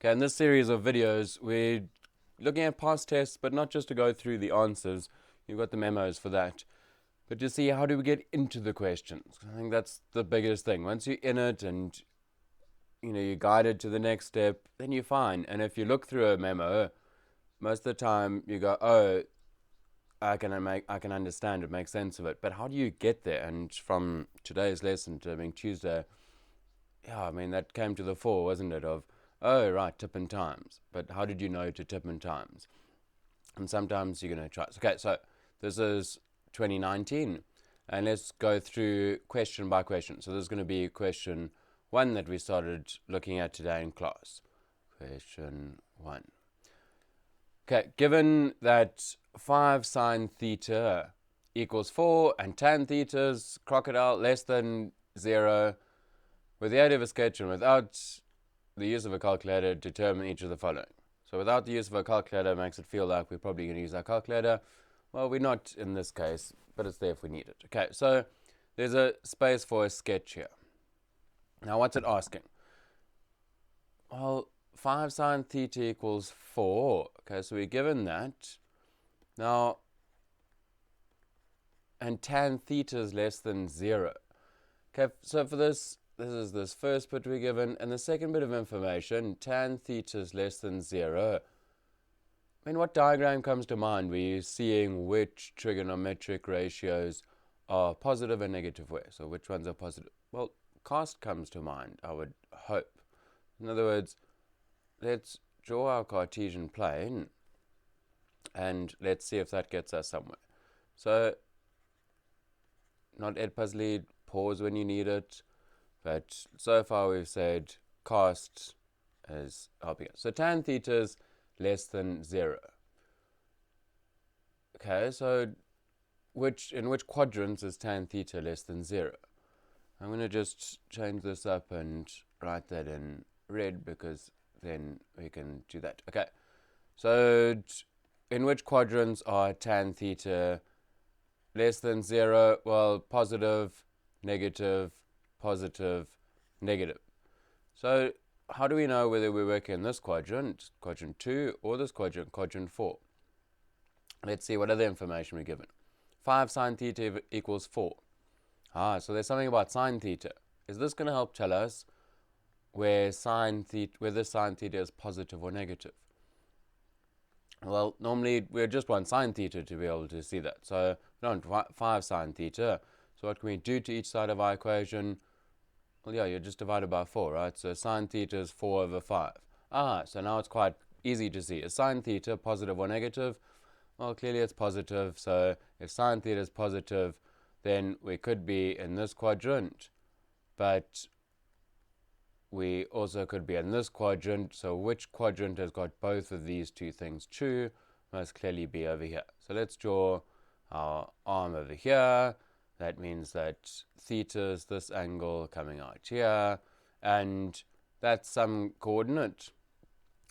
Okay, in this series of videos, we're looking at past tests, but not just to go through the answers. You've got the memos for that. But to see how do we get into the questions. I think that's the biggest thing. Once you're in it and you're guided to the next step, then you're fine. And if you look through a memo, most of the time you go, oh, I can understand it, make sense of it. But how do you get there? And from today's lesson to being Tuesday, yeah, I mean, that came to the fore, wasn't it? Of, oh, right, tip and times. But how did you know to tip and times? And sometimes you're going to try. Okay, so this is 2019. And let's go through question by question. So this is going to be question 1 that we started looking at today in class. Question 1. Okay, given that 5 sine theta equals 4 and tan theta is crocodile less than 0, with the aid of a sketch and without the use of a calculator, determine each of the following. So without the use of a calculator makes it feel like we're probably going to use our calculator. Well, we're not in this case, but it's there if we need it. Okay, so there's a space for a sketch here. Now, what's it asking? Well, 5 sine theta equals 4. Okay, so we're given that. Now, and tan theta is less than 0. Okay, so for this is this first bit we're given, and the second bit of information, tan theta is less than 0. I mean, what diagram comes to mind where you're seeing which trigonometric ratios are positive and negative where? So which ones are positive? Well, cast comes to mind, I would hope. In other words, let's draw our Cartesian plane and let's see if that gets us somewhere. So, not Edpuzzly, pause when you need it, but so far we've said cast is helping us. So tan theta is less than 0. Okay, so in which quadrants is tan theta less than 0? I'm going to just change this up and write that in red because then we can do that. Okay, so in which quadrants are tan theta less than 0? Well, positive, negative, positive, negative. So how do we know whether we work in this quadrant, quadrant 2, or this quadrant, quadrant 4? Let's see what other information we're given. 5 sine theta equals 4. So there's something about sine theta. Is this going to help tell us whether sine theta is positive or negative? Well, normally we just want sine theta to be able to see that. So we don't want 5 sine theta. So what can we do to each side of our equation? Well, yeah, you're just divided by 4, right? So sine theta is 4 over 5. So now it's quite easy to see. Is sine theta positive or negative? Well, clearly it's positive. So if sine theta is positive, then we could be in this quadrant. But we also could be in this quadrant. So which quadrant has got both of these two things true? Must clearly be over here. So let's draw our arm over here. That means that theta is this angle coming out here. And that's some coordinate.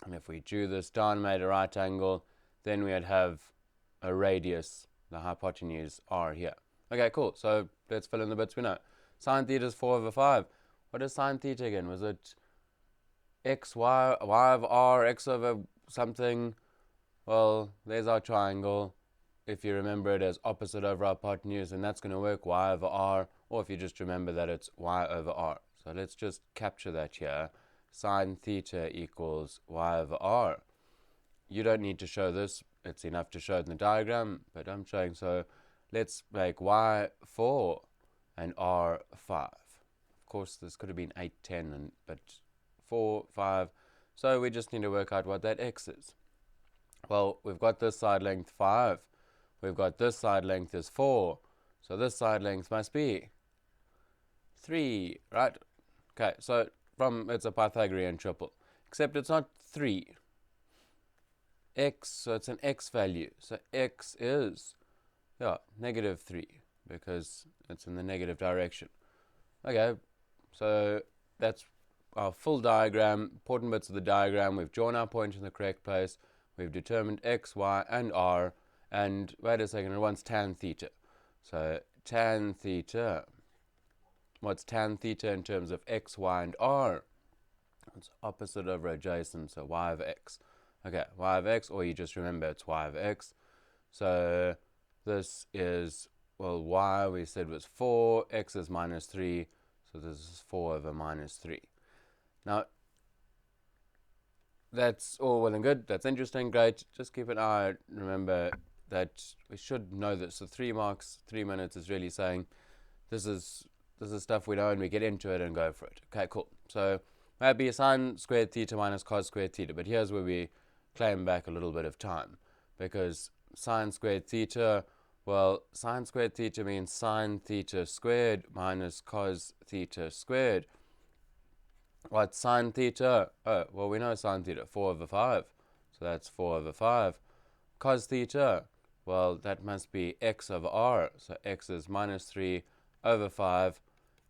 And if we drew this down, made a right angle, then we'd have a radius, the hypotenuse r here. Okay, cool. So let's fill in the bits we know. Sine theta is 4 over 5. What is sine theta again? Was it x, y of r, x over something? Well, there's our triangle. If you remember it as opposite over hypotenuse, and that's going to work, y over r, or if you just remember that it's y over r. So let's just capture that here. Sine theta equals y over r. You don't need to show this. It's enough to show it in the diagram, but I'm showing. So let's make y 4 and r 5. Of course, this could have been 8, 10, but 4, 5. So we just need to work out what that x is. Well, we've got this side length 5. We've got this side length is 4. So this side length must be 3, right? Okay, so it's a Pythagorean triple. Except it's not 3. X, so it's an x value. So x is, negative 3 because it's in the negative direction. Okay, so that's our full diagram. Important bits of the diagram. We've drawn our point in the correct place. We've determined x, y, and r. And wait a second, it wants tan theta. So tan theta, what's tan theta in terms of x, y, and r? It's opposite over adjacent, so y of x. Okay, y of x, or you just remember it's y of x. So this is, well, y we said was 4, x is minus 3, so this is 4 over minus 3. Now, that's all well and good. That's interesting, great. Just keep an eye out. Remember that we should know this. So 3 marks, 3 minutes is really saying this is stuff we know and we get into it and go for it. Okay, cool. So that'd be sine squared theta minus cos squared theta. But here's where we claim back a little bit of time, because sine squared theta, well, sine squared theta means sine theta squared minus cos theta squared. What's sine theta? Oh, well, we know sine theta, 4 over 5. So that's 4 over 5. Cos theta, well, that must be x over r. So x is minus 3 over 5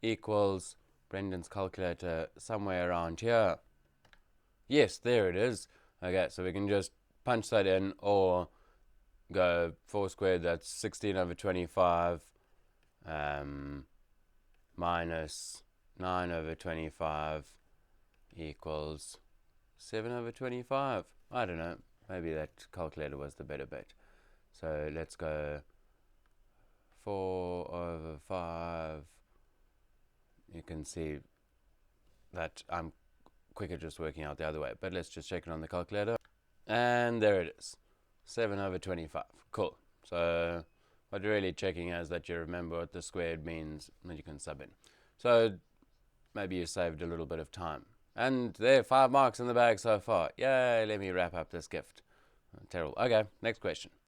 equals, Brendan's calculator, somewhere around here. Yes, there it is. Okay, so we can just punch that in, or go 4 squared, that's 16 over 25, minus 9 over 25 equals 7 over 25. I don't know. Maybe that calculator was the better bet. So let's go 4 over 5. You can see that I'm quicker just working out the other way. But let's just check it on the calculator. And there it is. 7 over 25. Cool. So what you're really checking is that you remember what the squared means, and you can sub in. So maybe you saved a little bit of time. And there, 5 marks in the bag so far. Yay, let me wrap up this gift. Terrible. Okay, next question.